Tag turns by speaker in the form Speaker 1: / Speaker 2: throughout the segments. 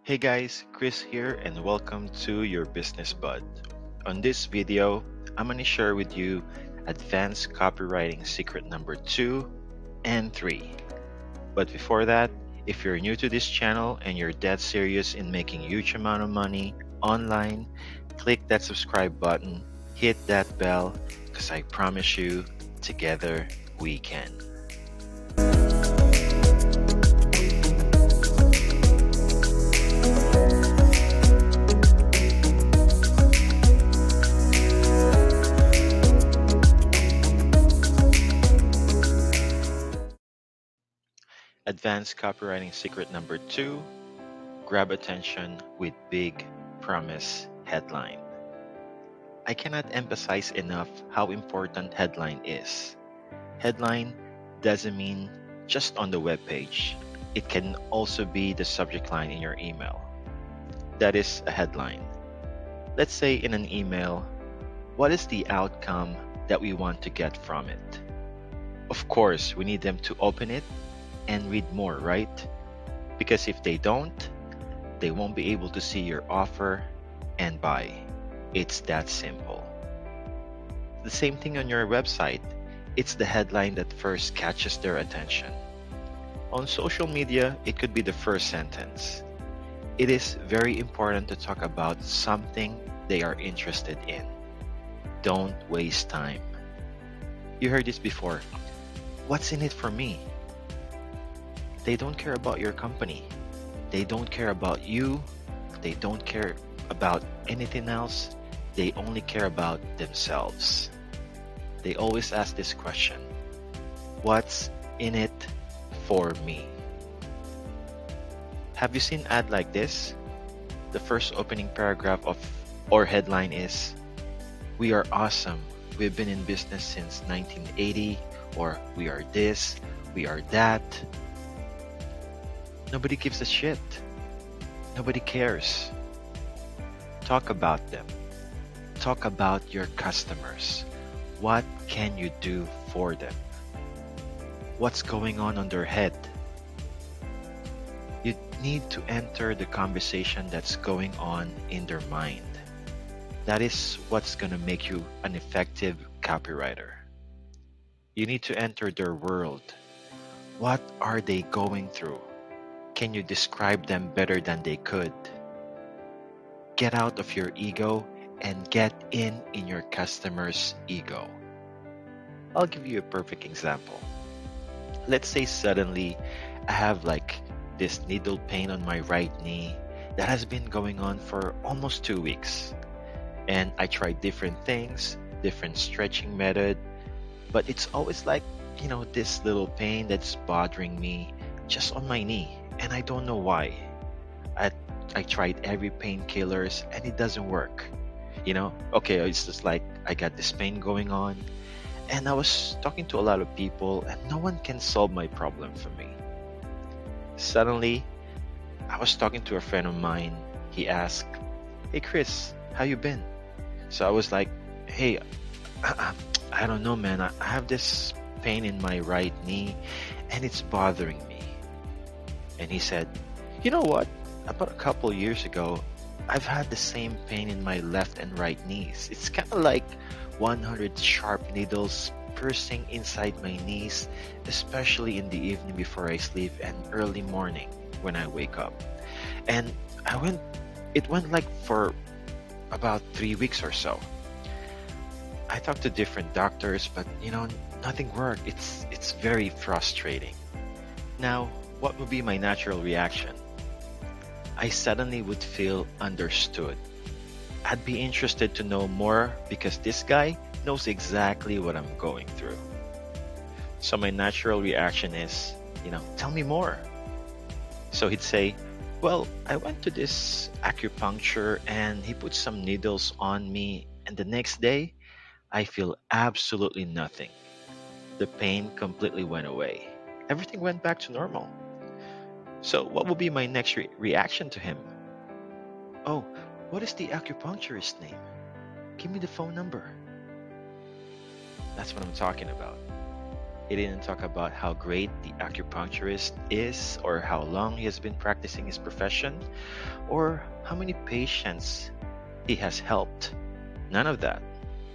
Speaker 1: Hey guys, Chris here and welcome to your Business Bud. On this video, I'm going to share with you advanced copywriting secret number 2 and 3. But before that, if you're new to this channel and you're dead serious in making huge amount of money online, click that subscribe button, hit that bell, because I promise you, together we can. Advanced copywriting secret number 2, grab attention with big promise headline. I cannot emphasize enough how important headline is. Headline doesn't mean just on the web page. It can also be the subject line in your email. That is a headline. Let's say in an email, what is the outcome that we want to get from it? Of course, we need them to open it and read more, right? Because if they don't, they won't be able to see your offer and buy. It's that simple. The same thing on your website. It's the headline that first catches their attention. On social media, it could be the first sentence. It is very important to talk about something they are interested in. Don't waste time. You heard this before. What's in it for me? They don't care about your company. They don't care about you. They don't care about anything else. They only care about themselves. They always ask this question: what's in it for me? Have you seen ad like this? The first opening paragraph of or headline is, "We are awesome. We've been in business since 1980," or "We are this, we are that." Nobody gives a shit. Nobody cares. Talk about them. Talk about your customers. What can you do for them? What's going on their head? You need to enter the conversation that's going on in their mind. That is what's going to make you an effective copywriter. You need to enter their world. What are they going through? Can you describe them better than they could? Get out of your ego and get in your customer's ego. I'll give you a perfect example. Let's say suddenly I have this needle pain on my right knee that has been going on for almost 2 weeks. And I tried different things, different stretching method, but it's always this little pain that's bothering me just on my knee. And I don't know why. I tried every painkillers and it doesn't work. Okay, it's just like I got this pain going on. And I was talking to a lot of people and no one can solve my problem for me. Suddenly, I was talking to a friend of mine. He asked, "Hey Chris, how you been?" So I was like, "Hey, I don't know, man. I have this pain in my right knee and it's bothering me." And he said, "You know what? About a couple years ago, I've had the same pain in my left and right knees. It's kind of like 100 sharp needles piercing inside my knees, especially in the evening before I sleep and early morning when I wake up. And it went for about 3 weeks or so. I talked to different doctors, but nothing worked. It's very frustrating." Now, what would be my natural reaction? I suddenly would feel understood. I'd be interested to know more because this guy knows exactly what I'm going through. So my natural reaction is, tell me more. So he'd say, "Well, I went to this acupuncture and he put some needles on me, and the next day, I feel absolutely nothing. The pain completely went away. Everything went back to normal." So what will be my next reaction to him? "Oh, what is the acupuncturist's name? Give me the phone number." That's what I'm talking about. He didn't talk about how great the acupuncturist is, or how long he has been practicing his profession, or how many patients he has helped. None of that.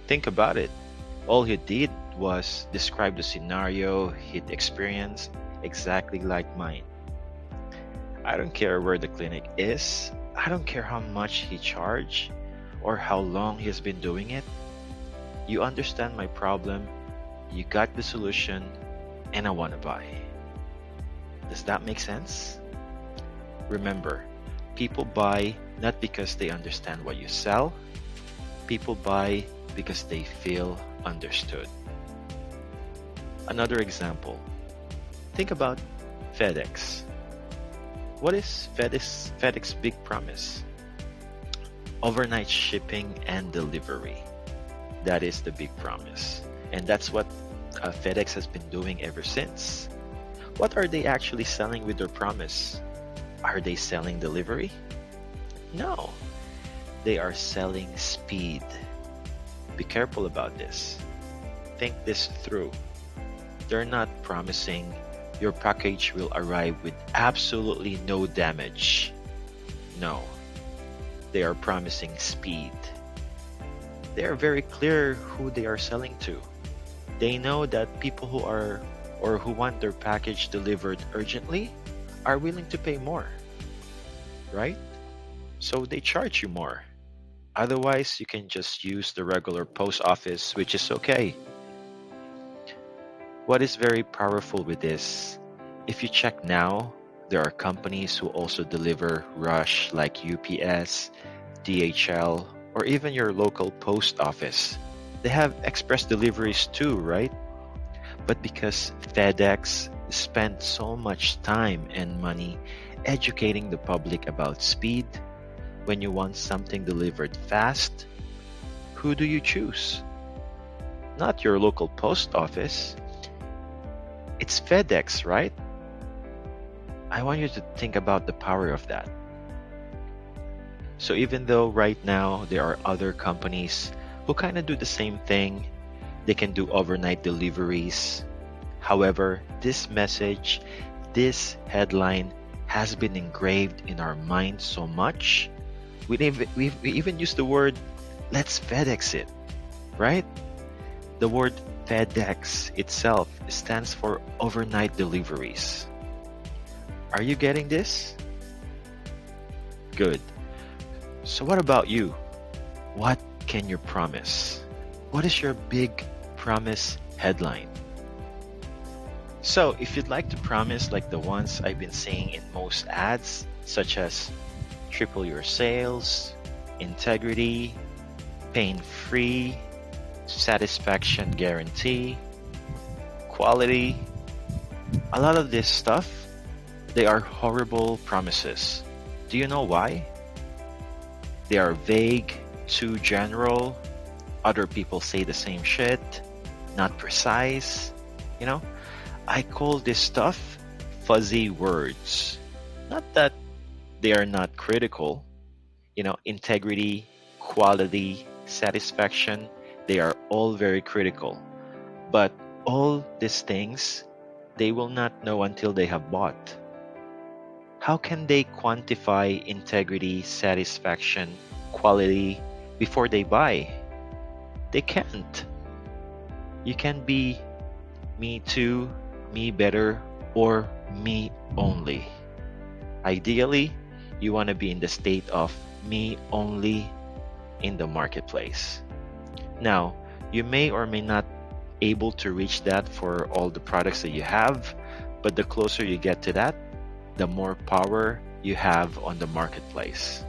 Speaker 1: Think about it. All he did was describe the scenario he'd experienced exactly like mine. I don't care where the clinic is. I don't care how much he charged or how long he's been doing it. You understand my problem, you got the solution, and I want to buy. Does that make sense? Remember, people buy not because they understand what you sell. People buy because they feel understood. Another example. Think about FedEx. What is FedEx's big promise? Overnight shipping and delivery. That is the big promise. And that's what FedEx has been doing ever since. What are they actually selling with their promise? Are they selling delivery? No. They are selling speed. Be careful about this. Think this through. They're not promising your package will arrive with absolutely no damage. No. They are promising speed. They are very clear who they are selling to. They know that people who want their package delivered urgently are willing to pay more, right? So they charge you more. Otherwise, you can just use the regular post office, which is okay. What is very powerful with this, if you check now, there are companies who also deliver rush like UPS, DHL, or even your local post office. They have express deliveries too, right? But because FedEx spent so much time and money educating the public about speed, when you want something delivered fast, who do you choose? Not your local post office. It's FedEx, right? I want you to think about the power of that. So even though right now there are other companies who kind of do the same thing, they can do overnight deliveries. However, this message, this headline has been engraved in our minds so much. We even use the word, let's FedEx it, right? The word FedEx itself stands for overnight deliveries. Are you getting this? Good. So what about you? What can you promise? What is your big promise headline? So if you'd like to promise like the ones I've been seeing in most ads, such as triple your sales, integrity, pain-free, satisfaction guarantee, quality, a lot of this stuff, they are horrible promises. Do you know why? They are vague, too general. Other people say the same shit, not precise. You know, I call this stuff fuzzy words. Not that they are not critical. You know, integrity, quality, satisfaction, they are all very critical. But all these things, they will not know until they have bought. How can they quantify integrity, satisfaction, quality before they buy? They can't. You can be me too, me better, or me only. Ideally, you want to be in the state of me only in the marketplace. Now, you may or may not able to reach that for all the products that you have, but the closer you get to that, the more power you have on the marketplace.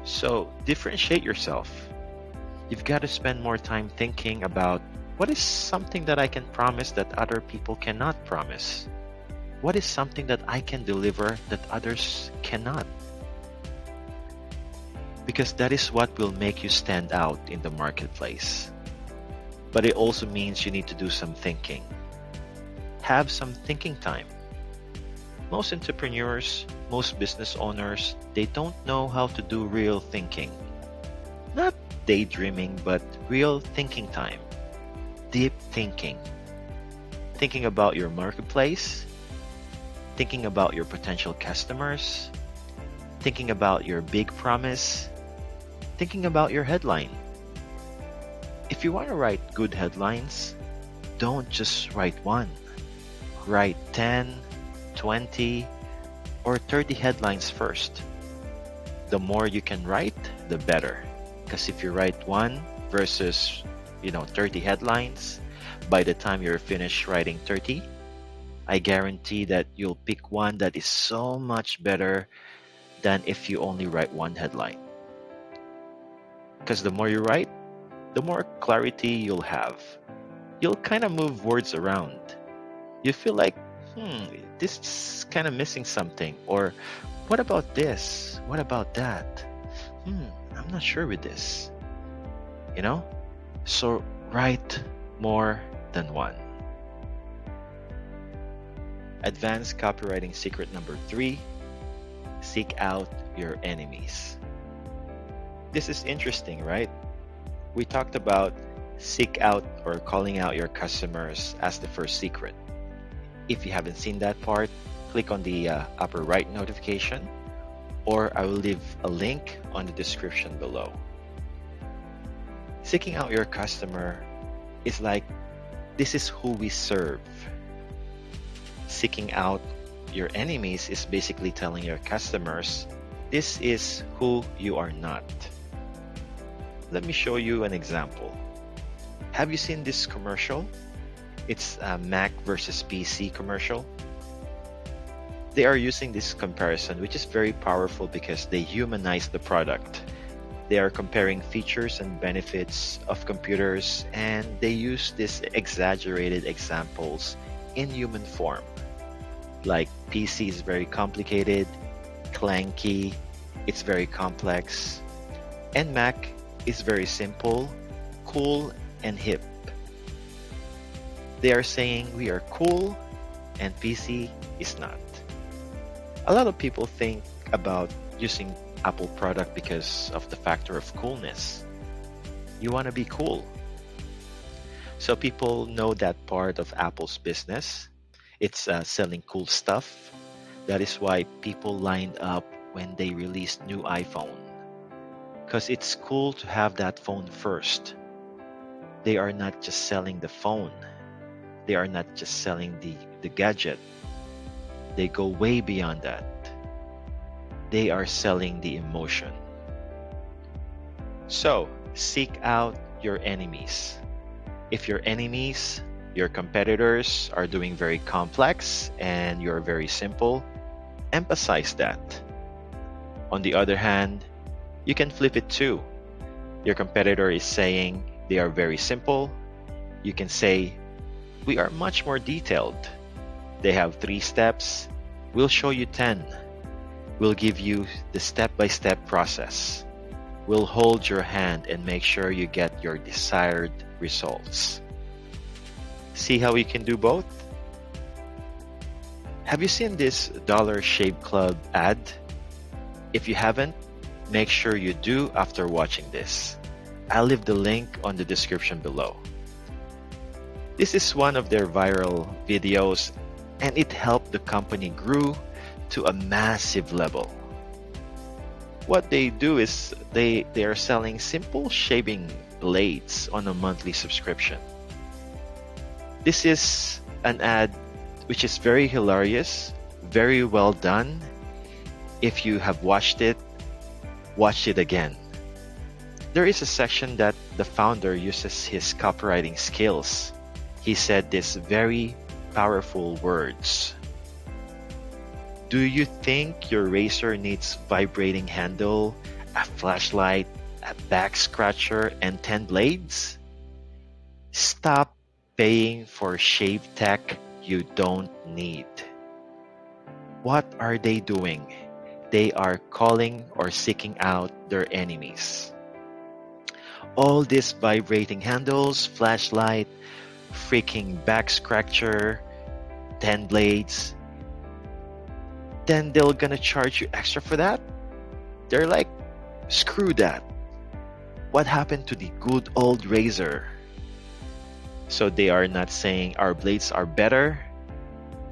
Speaker 1: So differentiate yourself. You've got to spend more time thinking about what is something that I can promise that other people cannot promise? What is something that I can deliver that others cannot? Because that is what will make you stand out in the marketplace. But it also means you need to do some thinking. Have some thinking time. Most entrepreneurs, most business owners, they don't know how to do real thinking. Not daydreaming, but real thinking time. Deep thinking. thinking about your marketplace, thinking about your potential customers, thinking about your big promise, thinking about your headline. If you want to write good headlines, don't just write one. Write 10, 20, or 30 headlines first. The more you can write, the better. Because if you write one versus 30 headlines, by the time you're finished writing 30, I guarantee that you'll pick one that is so much better than if you only write one headline. Because the more you write, the more clarity you'll have. You'll kind of move words around. You feel like, this is kind of missing something. Or, what about this? What about that? I'm not sure with this. So write more than one. Advanced copywriting secret number 3, seek out your enemies. This is interesting, right? We talked about seek out or calling out your customers as the first secret. If you haven't seen that part, click on the upper right notification, or I will leave a link on the description below. Seeking out your customer is like, this is who we serve. Seeking out your enemies is basically telling your customers, this is who you are not. Let me show you an example. Have you seen this commercial? It's a Mac versus PC commercial. They are using this comparison, which is very powerful because they humanize the product. They are comparing features and benefits of computers, and they use these exaggerated examples in human form. Like PC is very complicated, clanky, it's very complex, and Mac is very simple, cool, and hip. They are saying we are cool and PC is not. A lot of people think about using Apple product because of the factor of coolness. You want to be cool. So people know that part of Apple's business. It's selling cool stuff. That is why people lined up when they released new iPhone. Because it's cool to have that phone first. They are not just selling the phone. They are not just selling the gadget. They go way beyond that. They are selling the emotion. So, seek out your enemies. If your enemies, your competitors are doing very complex and you're very simple, emphasize that. On the other hand, you can flip it too. Your competitor is saying they are very simple. You can say, we are much more detailed. They have 3 steps. We'll show you 10. We'll give you the step-by-step process. We'll hold your hand and make sure you get your desired results. See how we can do both? Have you seen this Dollar Shave Club ad? If you haven't, make sure you do after watching this. I'll leave the link on the description below. This is one of their viral videos, and it helped the company grow to a massive level. What they do is they are selling simple shaving blades on a monthly subscription. This is an ad which is very hilarious, very well done. If you have watched it, watch it again. There is a section that the founder uses his copywriting skills. He said these very powerful words. Do you think your razor needs vibrating handle, a flashlight, a back scratcher, and 10 blades? Stop paying for shave tech you don't need. What are they doing? They are calling or seeking out their enemies. All these vibrating handles, flashlight, freaking back scratcher, 10 blades, then they're gonna charge you extra for that? They're like, screw that. What happened to the good old razor? So they are not saying our blades are better.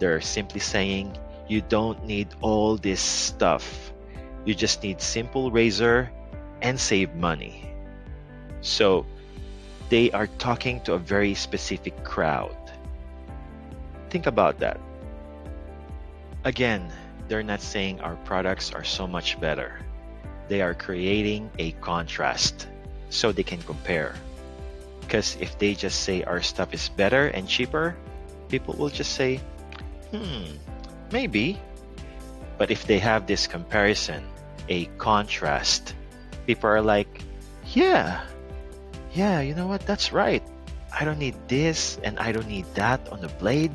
Speaker 1: They're simply saying you don't need all this stuff. You just need simple razor and save money. So they are talking to a very specific crowd. Think about that. Again, they're not saying our products are so much better. They are creating a contrast so they can compare. Because if they just say our stuff is better and cheaper, people will just say, maybe. But if they have this comparison, a contrast, people are like, yeah, you know what? That's right. I don't need this and I don't need that on the blade.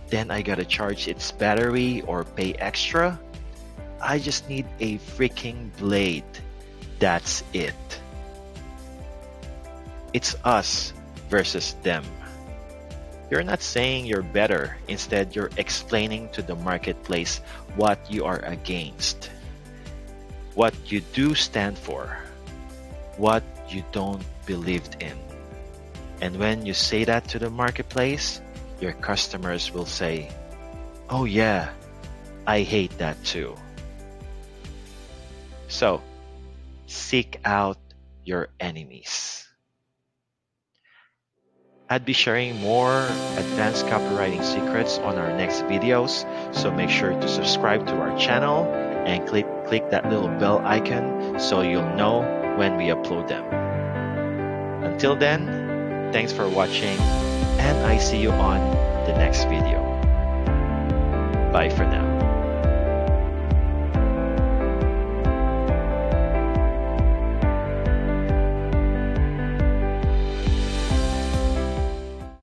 Speaker 1: Then I gotta charge its battery or pay extra. I just need a freaking blade. That's it. It's us versus them. You're not saying you're better. Instead, you're explaining to the marketplace what you are against, what you do stand for, what you don't believe in. And when you say that to the marketplace, your customers will say, oh yeah, I hate that too. So, seek out your enemies. I'd be sharing more advanced copywriting secrets on our next videos, so make sure to subscribe to our channel and click that little bell icon so you'll know when we upload them. Until then, thanks for watching, and I see you on the next video. Bye for now.